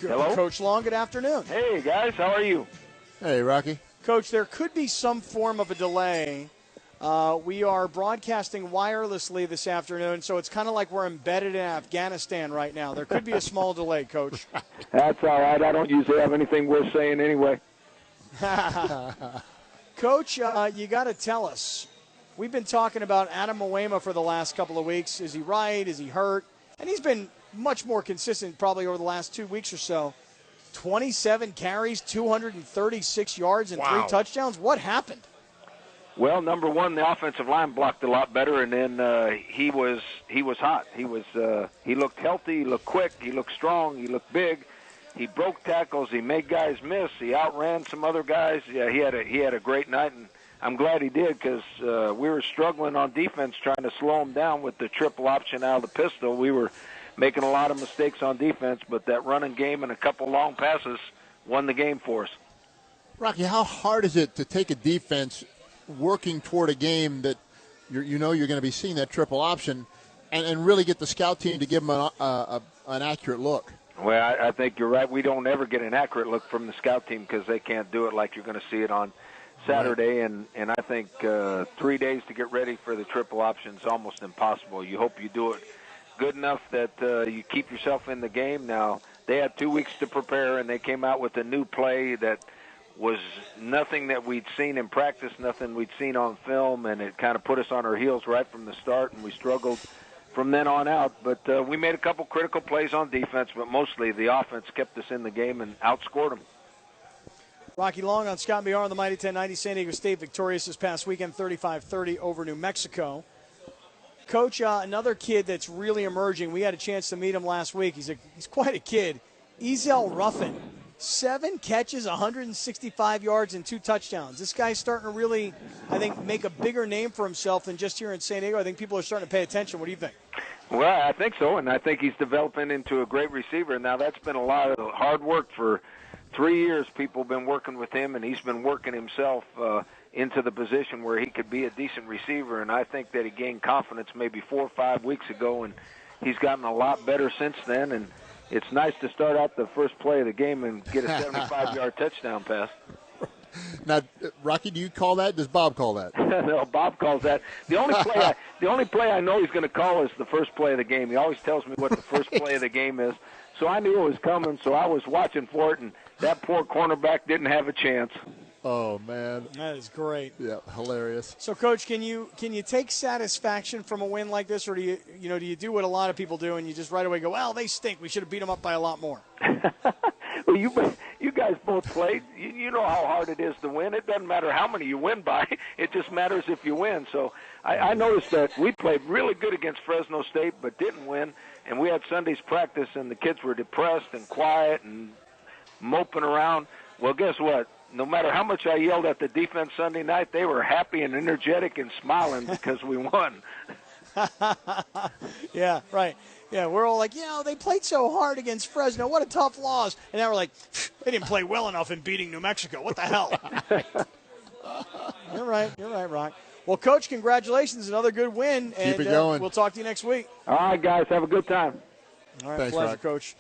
Hello? Coach Long, good afternoon. Hey, guys, how are you? Hey, Rocky. Coach, there could be some form of a delay. We are broadcasting wirelessly this afternoon, so it's kind of like we're embedded in Afghanistan right now. There could be a small delay, Coach. That's all right. I don't usually have anything worth saying anyway. Coach, you got to tell us. We've been talking about Adam Moema for the last couple of weeks. Is he right? Is he hurt? And he's been much more consistent probably over the last 2 weeks or so. 27 carries, 236 yards, and 3 touchdowns. What happened? Well, number one, the offensive line blocked a lot better, and then he was hot. He looked healthy, he looked quick, he looked strong, he looked big. He broke tackles, he made guys miss, he outran some other guys. Yeah, he had a great night, and I'm glad he did because we were struggling on defense trying to slow him down with the triple option out of the pistol. We were making a lot of mistakes on defense, but that running game and a couple long passes won the game for us. Rocky, how hard is it to take a defense working toward a game that you're going to be seeing that triple option and really get the scout team to give them an accurate look? Well, I think you're right. We don't ever get an accurate look from the scout team because they can't do it like you're going to see it on Saturday. Right. And I think 3 days to get ready for the triple option is almost impossible. You hope you do it good enough that you keep yourself in the game. Now, they had 2 weeks to prepare, and they came out with a new play that was nothing that we'd seen in practice, nothing we'd seen on film, and it kind of put us on our heels right from the start, and we struggled from then on out. But we made a couple critical plays on defense, but mostly the offense kept us in the game and outscored them. Rocky Long on Scott BR on the Mighty 1090. San Diego State victorious this past weekend, 35-30 over New Mexico. Coach, another kid that's really emerging. We had a chance to meet him last week. He's quite a kid. Ezel Ruffin, 7 catches, 165 yards, and 2 touchdowns. This guy's starting to really, I think, make a bigger name for himself than just here in San Diego. I think people are starting to pay attention. What do you think? Well, I think so, and I think he's developing into a great receiver. Now, that's been a lot of hard work for 3 years. People have been working with him, and he's been working himself into the position where he could be a decent receiver, and I think that he gained confidence maybe 4 or 5 weeks ago, and he's gotten a lot better since then, and it's nice to start out the first play of the game and get a 75-yard touchdown pass. Now, Rocky, do you call that? Does Bob call that? No, Bob calls that. The only play I know he's going to call is the first play of the game. He always tells me what the first play of the game is, so I knew it was coming, so I was watching for it, and that poor cornerback didn't have a chance. Oh, man. That is great. Yeah, hilarious. So, Coach, can you take satisfaction from a win like this, or do you do what a lot of people do and you just right away go, well, they stink. We should have beat them up by a lot more. Well, you guys both played. You know how hard it is to win. It doesn't matter how many you win by. It just matters if you win. So I noticed that we played really good against Fresno State but didn't win, and we had Sunday's practice, and the kids were depressed and quiet and moping around. Well, guess what? No matter how much I yelled at the defense Sunday night, they were happy and energetic and smiling because we won. Yeah, right. Yeah, we're all like, they played so hard against Fresno. What a tough loss. And now we're like, they didn't play well enough in beating New Mexico. What the hell? You're right, Rock. Well, Coach, congratulations. Another good win. Keep it going. We'll talk to you next week. All right, guys. Have a good time. All right, Thanks, pleasure, Rock. Coach.